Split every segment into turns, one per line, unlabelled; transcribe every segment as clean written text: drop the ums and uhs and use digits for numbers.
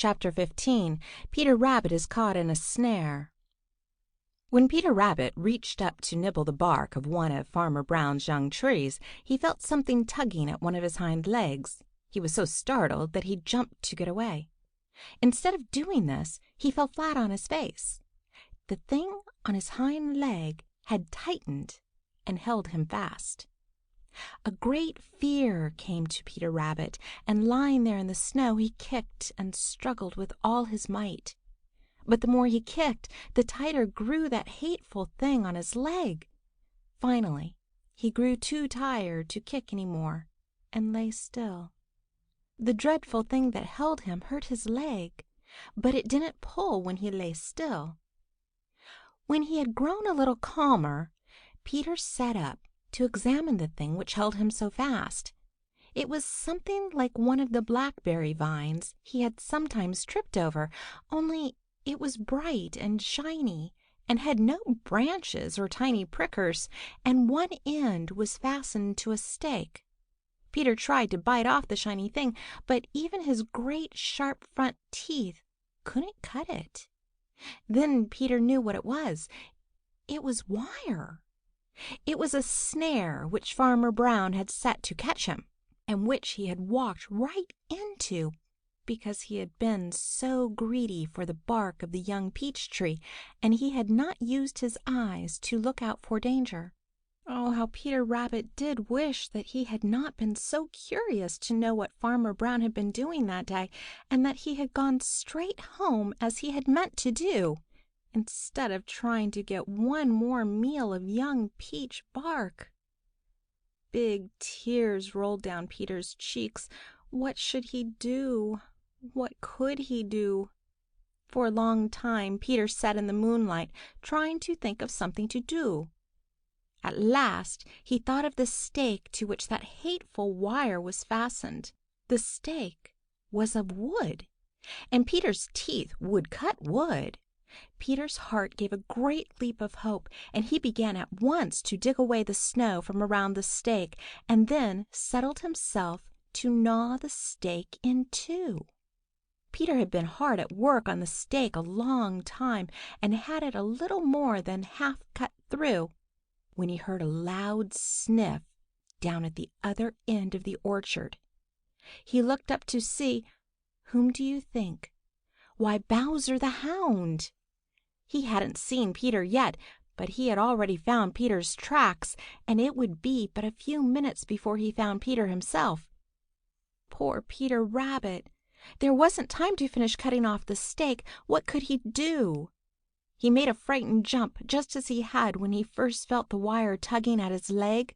Chapter 15. Peter Rabbit is caught in a snare. When Peter Rabbit reached up to nibble the bark of one of Farmer Brown's young trees, he felt something tugging at one of his hind legs. He was so startled that he jumped to get away. Instead of doing this, he fell flat on his face. The thing on his hind leg had tightened and held him fast. A great fear came to Peter Rabbit, and lying there in the snow, he kicked and struggled with all his might. But the more he kicked, the tighter grew that hateful thing on his leg. Finally, he grew too tired to kick any more, and lay still. The dreadful thing that held him hurt his leg, but it didn't pull when he lay still. When he had grown a little calmer, Peter sat up to examine the thing which held him so fast. It was something like one of the blackberry vines he had sometimes tripped over, only it was bright and shiny, and had no branches or tiny prickers, and one end was fastened to a stake. Peter tried to bite off the shiny thing, but even his great sharp front teeth couldn't cut it. Then Peter knew what it was. It was wire. It was a snare which Farmer Brown had set to catch him, and which he had walked right into because he had been so greedy for the bark of the young peach tree, and he had not used his eyes to look out for danger. Oh, how Peter Rabbit did wish that he had not been so curious to know what Farmer Brown had been doing that day, and that he had gone straight home as he had meant to do, instead of trying to get one more meal of young peach bark. Big tears rolled down Peter's cheeks. What should he do? What could he do? For a long time Peter sat in the moonlight, trying to think of something to do. At last he thought of the stake to which that hateful wire was fastened. The stake was of wood, and Peter's teeth would cut wood. Peter's heart gave a great leap of hope, and he began at once to dig away the snow from around the stake, and then settled himself to gnaw the stake in two. Peter had been hard at work on the stake a long time, and had it a little more than half cut through, when he heard a loud sniff down at the other end of the orchard. He looked up to see, whom do you think? Why, Bowser the Hound! He hadn't seen Peter yet, but he had already found Peter's tracks, and it would be but a few minutes before he found Peter himself. Poor Peter Rabbit! There wasn't time to finish cutting off the stake. What could he do? He made a frightened jump, just as he had when he first felt the wire tugging at his leg.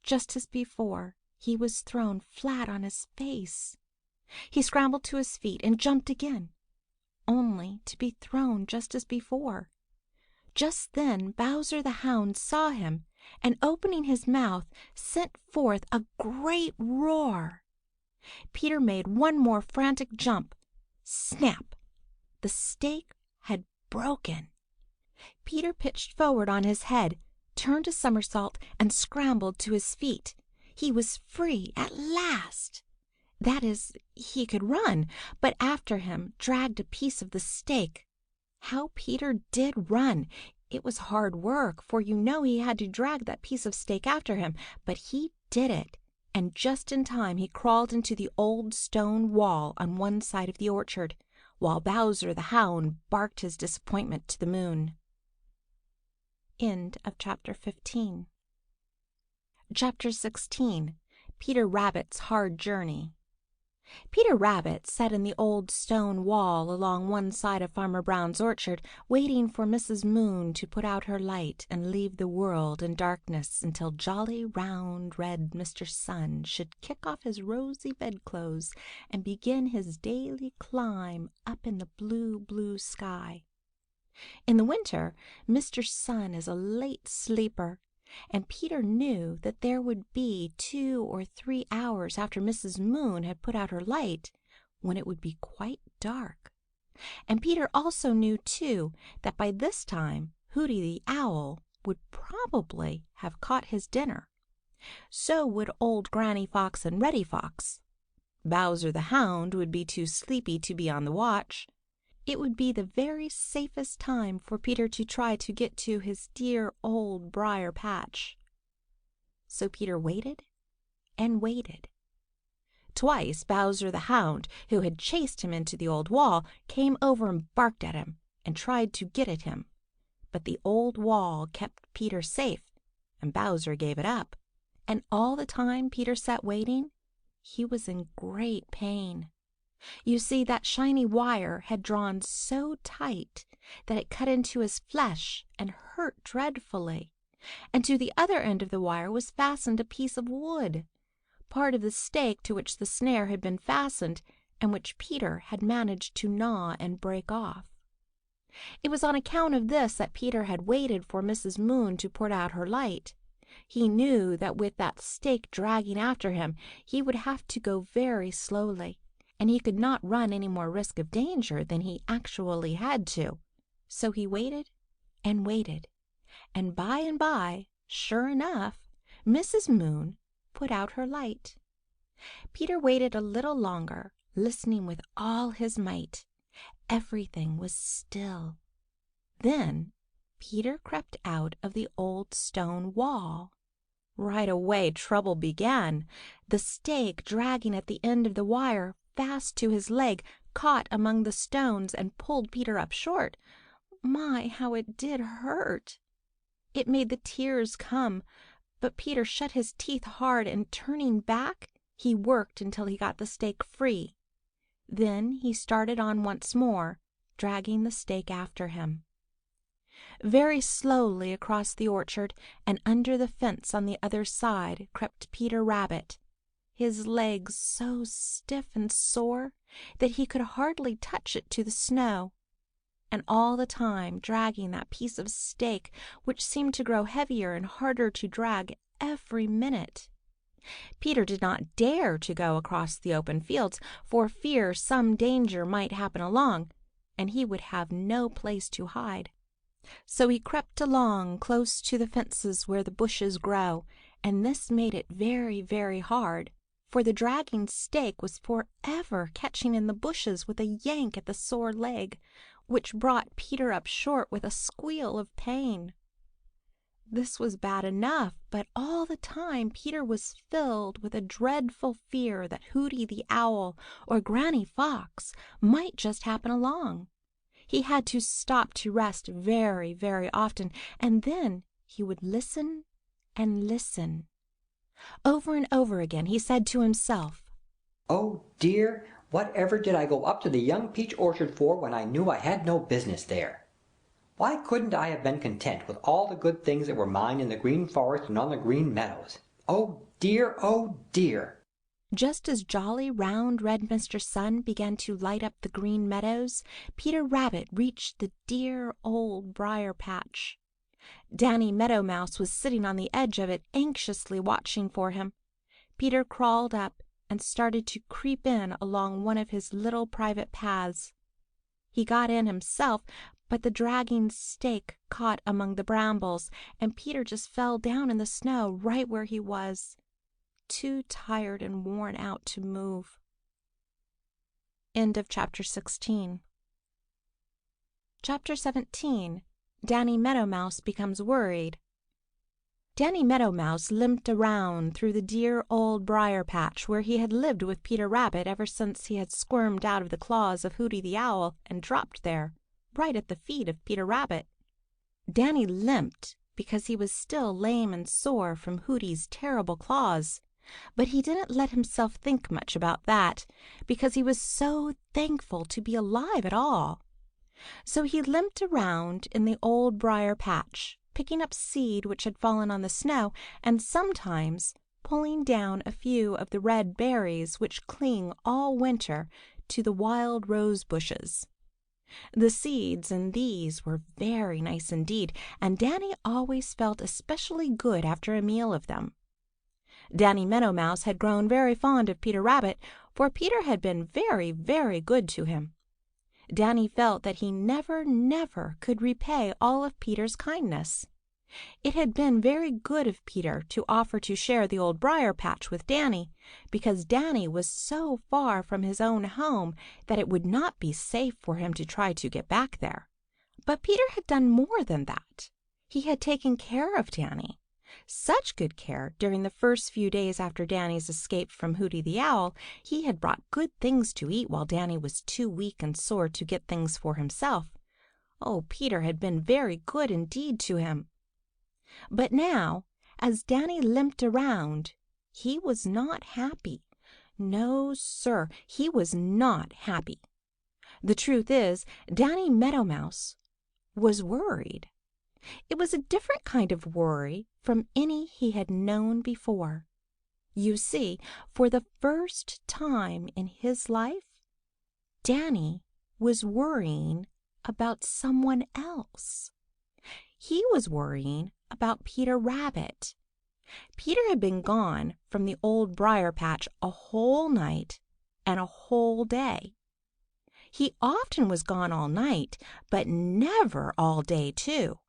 Just as before, he was thrown flat on his face. He scrambled to his feet and jumped again, only to be thrown just as before. Just then Bowser the Hound saw him, and opening his mouth, sent forth a great roar. Peter made one more frantic jump. Snap! The stake had broken. Peter pitched forward on his head, turned a somersault, and scrambled to his feet. He was free at last. That is, he could run, but after him dragged a piece of the stake. How Peter did run! It was hard work, for you know he had to drag that piece of stake after him, but he did it, and just in time he crawled into the old stone wall on one side of the orchard, while Bowser the Hound barked his disappointment to the moon. End of Chapter 15. Chapter 16. Peter Rabbit's Hard Journey. Peter Rabbit sat in the old stone wall along one side of Farmer Brown's orchard, waiting for Mrs. Moon to put out her light and leave the world in darkness until jolly, round, red Mr. Sun should kick off his rosy bedclothes and begin his daily climb up in the blue, blue sky. In the winter, Mr. Sun is a late sleeper, and Peter knew that there would be 2 or 3 hours after Mrs. Moon had put out her light when it would be quite dark. And Peter also knew, too, that by this time Hooty the Owl would probably have caught his dinner. So would old Granny Fox and Reddy Fox. Bowser the Hound would be too sleepy to be on the watch. It would be the very safest time for Peter to try to get to his dear old briar patch. So Peter waited and waited. Twice Bowser the Hound, who had chased him into the old wall, came over and barked at him and tried to get at him. But the old wall kept Peter safe, and Bowser gave it up. And all the time Peter sat waiting, he was in great pain. You see, that shiny wire had drawn so tight that it cut into his flesh and hurt dreadfully. And to the other end of the wire was fastened a piece of wood, part of the stake to which the snare had been fastened, and which Peter had managed to gnaw and break off. It was on account of this that Peter had waited for Mrs. Moon to put out her light. He knew that with that stake dragging after him, he would have to go very slowly, and he could not run any more risk of danger than he actually had to. So he waited and waited, and by, sure enough, Mrs. Moon put out her light. Peter waited a little longer, listening with all his might. Everything was still. Then Peter crept out of the old stone wall. Right away trouble began. The stake, dragging at the end of the wire fast to his leg, caught among the stones and pulled Peter up short. My, how it did hurt! It made the tears come, but Peter shut his teeth hard, and turning back, he worked until he got the stake free. Then he started on once more, dragging the stake after him. Very slowly across the orchard and under the fence on the other side crept Peter Rabbit, his legs so stiff and sore that he could hardly touch it to the snow, and all the time dragging that piece of stake, which seemed to grow heavier and harder to drag every minute. Peter did not dare to go across the open fields for fear some danger might happen along, and he would have no place to hide. So he crept along close to the fences where the bushes grow, and this made it very, very hard, for the dragging stake was forever catching in the bushes with a yank at the sore leg, which brought Peter up short with a squeal of pain. This was bad enough, but all the time Peter was filled with a dreadful fear that Hooty the Owl or Granny Fox might just happen along. He had to stop to rest very, very often, and then he would listen and listen. Over and over again he said to himself,
"Oh dear, whatever did I go up to the young peach orchard for when I knew I had no business there? Why couldn't I have been content with all the good things that were mine in the Green Forest and on the Green Meadows? Oh dear, oh dear!"
Just as jolly, round, red Mr. Sun began to light up the Green Meadows, Peter Rabbit reached the dear old briar patch. Danny Meadow Mouse was sitting on the edge of it, anxiously watching for him. Peter crawled up and started to creep in along one of his little private paths. He got in himself, but the dragging stake caught among the brambles, and Peter just fell down in the snow right where he was, too tired and worn out to move. End of Chapter 16. Chapter 17. Danny Meadow Mouse becomes worried. Danny Meadow Mouse limped around through the dear old briar patch where he had lived with Peter Rabbit ever since he had squirmed out of the claws of Hooty the Owl and dropped there, right at the feet of Peter Rabbit. Danny limped because he was still lame and sore from Hooty's terrible claws. But he didn't let himself think much about that, because he was so thankful to be alive at all. So he limped around in the old briar patch, picking up seed which had fallen on the snow, and sometimes pulling down a few of the red berries which cling all winter to the wild rose bushes. The seeds in these were very nice indeed, and Danny always felt especially good after a meal of them. Danny Meadow Mouse had grown very fond of Peter Rabbit, for Peter had been very, very good to him. Danny felt that he never, never could repay all of Peter's kindness. It had been very good of Peter to offer to share the Old Briar-patch with Danny, because Danny was so far from his own home that it would not be safe for him to try to get back there. But Peter had done more than that. He had taken care of Danny. Such good care during the first few days after Danny's escape from Hooty the Owl. He had brought good things to eat while Danny was too weak and sore to get things for himself. Oh, Peter had been very good indeed to him. But now, as Danny limped around, he was not happy. No, sir, he was not happy. The truth is, Danny Meadow Mouse was worried. It was a different kind of worry from any he had known before. You see, for the first time in his life, Danny was worrying about someone else. He was worrying about Peter Rabbit. Peter had been gone from the Old Briar-patch a whole night and a whole day. He often was gone all night, but never all day, too.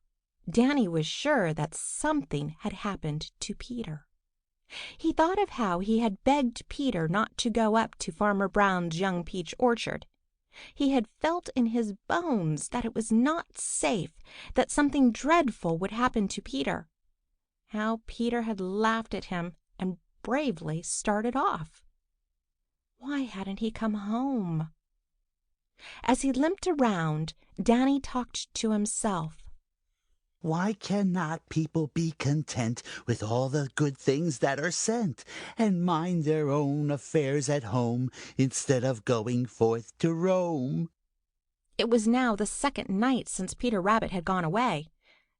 Danny was sure that something had happened to Peter. He thought of how he had begged Peter not to go up to Farmer Brown's young peach orchard. He had felt in his bones that it was not safe, that something dreadful would happen to Peter. How Peter had laughed at him and bravely started off. Why hadn't he come home? As he limped around, Danny talked to himself.
Why cannot people be content with all the good things that are sent, and mind their own affairs at home, instead of going forth to roam?
It was now the second night since Peter Rabbit had gone away.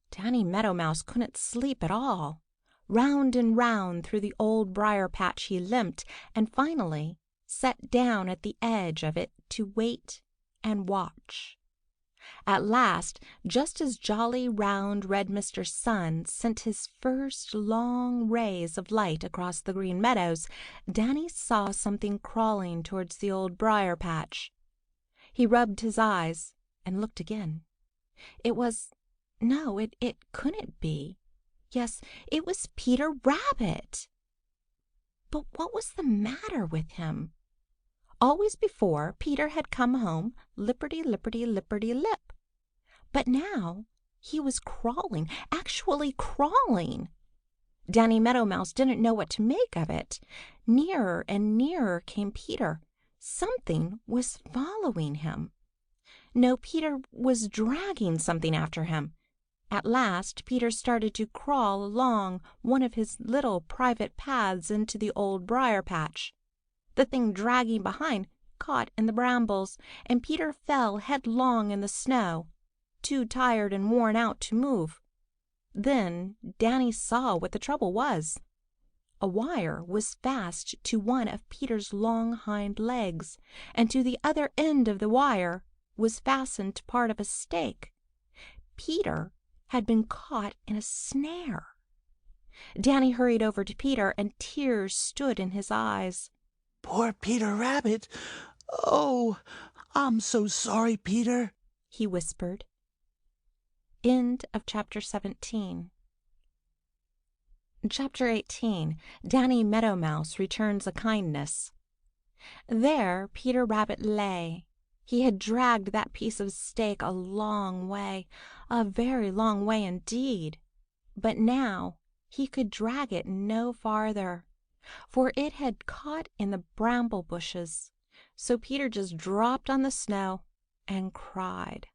Danny Meadow Mouse couldn't sleep at all. Round and round through the Old Briar-patch he limped, and finally sat down at the edge of it to wait and watch. At last, just as jolly, round, red Mr. Sun sent his first long rays of light across the Green Meadows, Danny saw something crawling towards the Old Briar-patch. He rubbed his eyes and looked again. No, it couldn't be. Yes, it was Peter Rabbit. But what was the matter with him? Always before, Peter had come home lipperty-lipperty-lipperty-lip. But now he was crawling, actually crawling. Danny Meadow Mouse didn't know what to make of it. Nearer and nearer came Peter. Something was following him. No, Peter was dragging something after him. At last Peter started to crawl along one of his little private paths into the Old Briar-patch. The thing dragging behind caught in the brambles, and Peter fell headlong in the snow, too tired and worn out to move. Then Danny saw what the trouble was. A wire was fast to one of Peter's long hind legs, and to the other end of the wire was fastened part of a stake. Peter had been caught in a snare. Danny hurried over to Peter, and tears stood in his eyes.
Poor Peter Rabbit! Oh, I'm so sorry, Peter,
he whispered. End of Chapter 17. Chapter 18. Danny Meadow Mouse Returns a Kindness. There Peter Rabbit lay. He had dragged that piece of stake a long way, a very long way indeed. But now he could drag it no farther, for it had caught in the bramble bushes. So Peter just dropped on the snow and cried.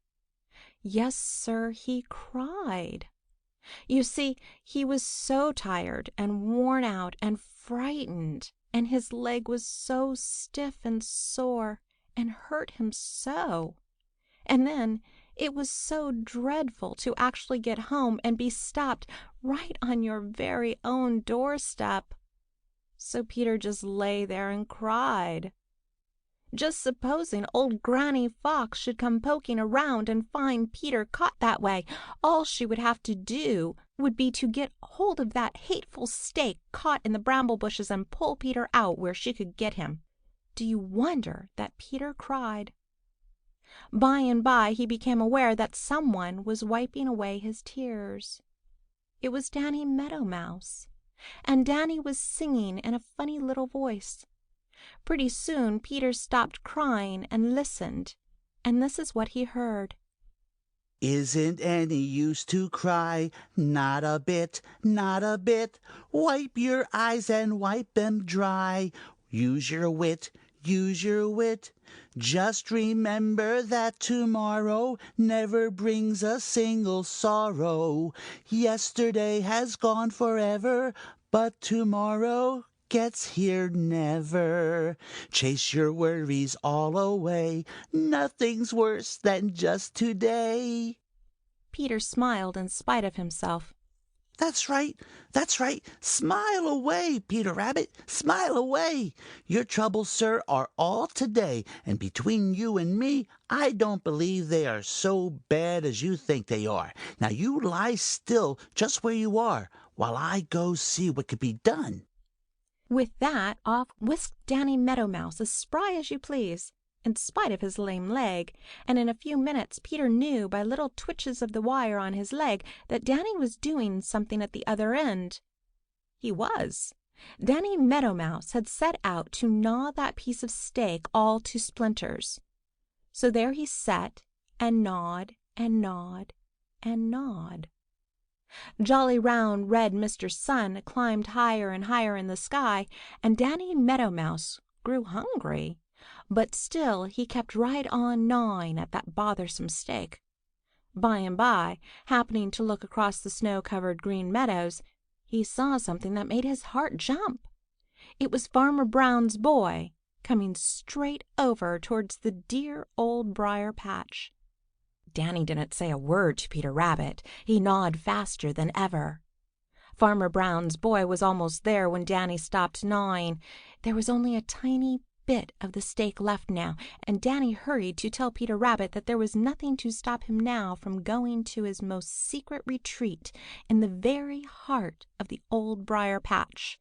Yes, sir, he cried. You see, he was so tired and worn out and frightened, and his leg was so stiff and sore, and hurt him so. And then it was so dreadful to actually get home and be stopped right on your very own doorstep. So Peter just lay there and cried. Just supposing old Granny Fox should come poking around and find Peter caught that way, all she would have to do would be to get hold of that hateful stake caught in the bramble bushes and pull Peter out where she could get him. Do you wonder that Peter cried? By and by he became aware that someone was wiping away his tears. It was Danny Meadow Mouse, and Danny was singing in a funny little voice. Pretty soon Peter stopped crying and listened, and this is what he heard.
Isn't any use to cry? Not a bit, not a bit. Wipe your eyes and wipe them dry. Use your wit, use your wit. Just remember that tomorrow never brings a single sorrow. Yesterday has gone forever, but tomorrow gets here never. Chase your worries all away. Nothing's worse than just today.
Peter smiled in spite of himself.
That's right. That's right. Smile away, Peter Rabbit. Smile away. Your troubles, sir, are all today, and between you and me, I don't believe they are so bad as you think they are. Now you lie still just where you are, while I go see what can be done.
With that, off whisked Danny Meadow Mouse as spry as you please, in spite of his lame leg, and in a few minutes Peter knew by little twitches of the wire on his leg that Danny was doing something at the other end. He was. Danny Meadow Mouse had set out to gnaw that piece of stake all to splinters. So there he sat and gnawed and gnawed and gnawed. Jolly, round, red Mr. Sun climbed higher and higher in the sky, and Danny Meadow Mouse grew hungry. But still he kept right on gnawing at that bothersome stake. By and by, happening to look across the snow-covered Green Meadows, he saw something that made his heart jump. It was Farmer Brown's boy, coming straight over towards the dear Old Briar patch. Danny didn't say a word to Peter Rabbit. He gnawed faster than ever. Farmer Brown's boy was almost there when Danny stopped gnawing. There was only a tiny bit of the stake left now, and Danny hurried to tell Peter Rabbit that there was nothing to stop him now from going to his most secret retreat in the very heart of the Old Briar patch.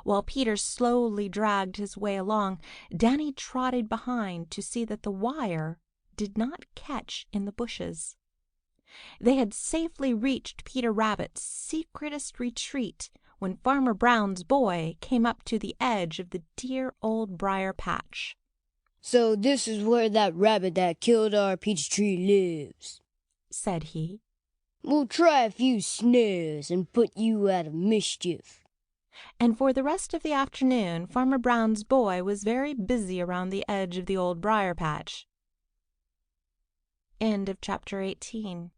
While Peter slowly dragged his way along, Danny trotted behind to see that the wire did not catch in the bushes. They had safely reached Peter Rabbit's secretest retreat when Farmer Brown's boy came up to the edge of the dear Old Briar patch.
"So this is where that rabbit that killed our peach tree lives,"
said he.
"We'll try a few snares and put you out of mischief."
And for the rest of the afternoon Farmer Brown's boy was very busy around the edge of the Old Briar patch. End of Chapter 18.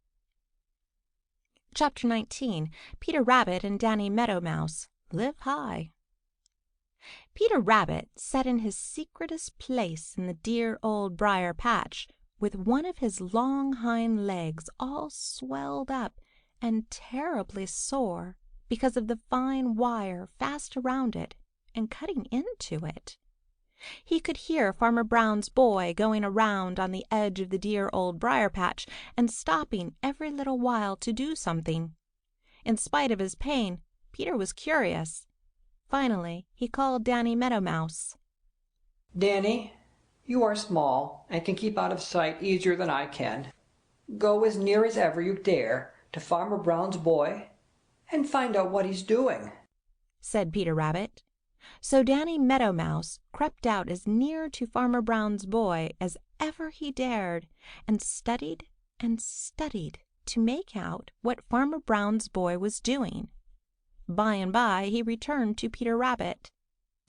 Chapter 19. Peter Rabbit and Danny Meadow Mouse live high. Peter Rabbit sat in his secretest place in the dear Old Briar patch with one of his long hind legs all swelled up and terribly sore because of the fine wire fast around it and cutting into it. He could hear Farmer Brown's boy going around on the edge of the dear Old Briar patch and stopping every little while to do something. In spite of his pain, Peter was curious. Finally he called Danny Meadow Mouse.
Danny, you are small and can keep out of sight easier than I can. Go as near as ever you dare to Farmer Brown's boy and find out what he's doing,"
said Peter Rabbit. So Danny Meadow Mouse crept out as near to Farmer Brown's boy as ever he dared, and studied to make out what Farmer Brown's boy was doing. By and by he returned to Peter Rabbit.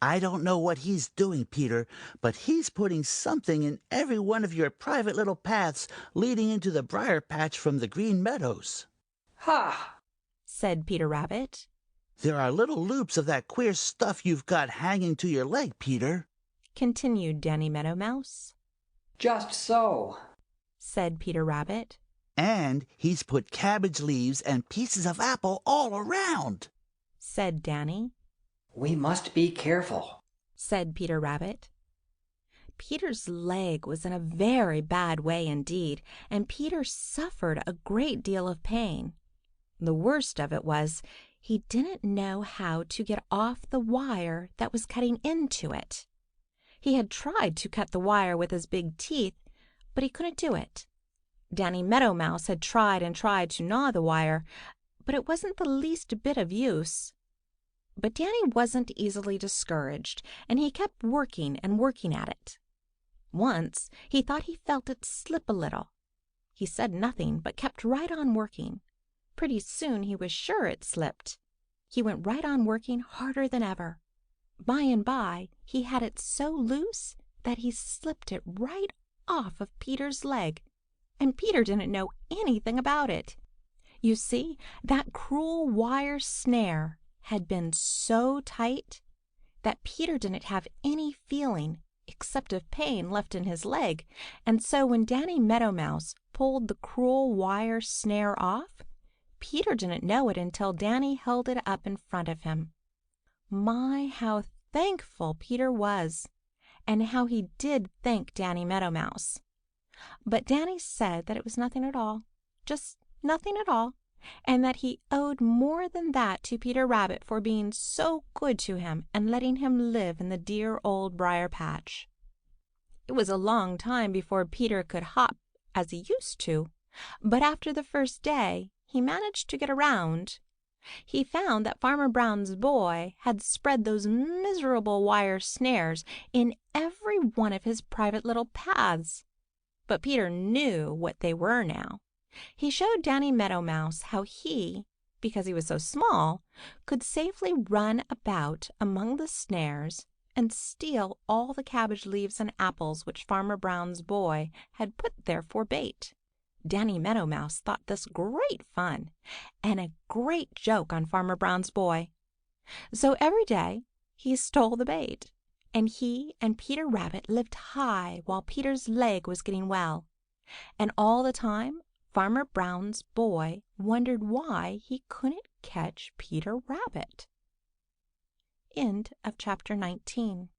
I don't know what he's doing, Peter, but he's putting something in every one of your private little paths leading into the briar patch from the Green Meadows.
"Ha!"
said Peter Rabbit.
There are little loops of that queer stuff you've got hanging to your leg, Peter,"
continued Danny Meadow Mouse.
"Just so,"
said Peter Rabbit.
"And he's put cabbage leaves and pieces of apple all around,"
said Danny.
"We must be careful,"
said Peter Rabbit. Peter's leg was in a very bad way indeed, and Peter suffered a great deal of pain. The worst of it was, he didn't know how to get off the wire that was cutting into it. He had tried to cut the wire with his big teeth, but he couldn't do it. Danny Meadow Mouse had tried and tried to gnaw the wire, but it wasn't the least bit of use. But Danny wasn't easily discouraged, and he kept working and working at it. Once he thought he felt it slip a little. He said nothing, but kept right on working. Pretty soon he was sure it slipped. He went right on working harder than ever. By and by he had it so loose that he slipped it right off of Peter's leg, and Peter didn't know anything about it. You see, that cruel wire snare had been so tight that Peter didn't have any feeling except of pain left in his leg, and so when Danny Meadow Mouse pulled the cruel wire snare off, Peter didn't know it until Danny held it up in front of him. My, how thankful Peter was, and how he did thank Danny Meadow Mouse. But Danny said that it was nothing at all, just nothing at all, and that he owed more than that to Peter Rabbit for being so good to him and letting him live in the dear Old Briar patch. It was a long time before Peter could hop as he used to, but after the first day he managed to get around. He found that Farmer Brown's boy had spread those miserable wire snares in every one of his private little paths. But Peter knew what they were now. He showed Danny Meadow Mouse how he, because he was so small, could safely run about among the snares and steal all the cabbage leaves and apples which Farmer Brown's boy had put there for bait. Danny Meadow Mouse thought this great fun and a great joke on Farmer Brown's boy. So every day he stole the bait, and he and Peter Rabbit lived high while Peter's leg was getting well. And all the time Farmer Brown's boy wondered why he couldn't catch Peter Rabbit. End of chapter 19.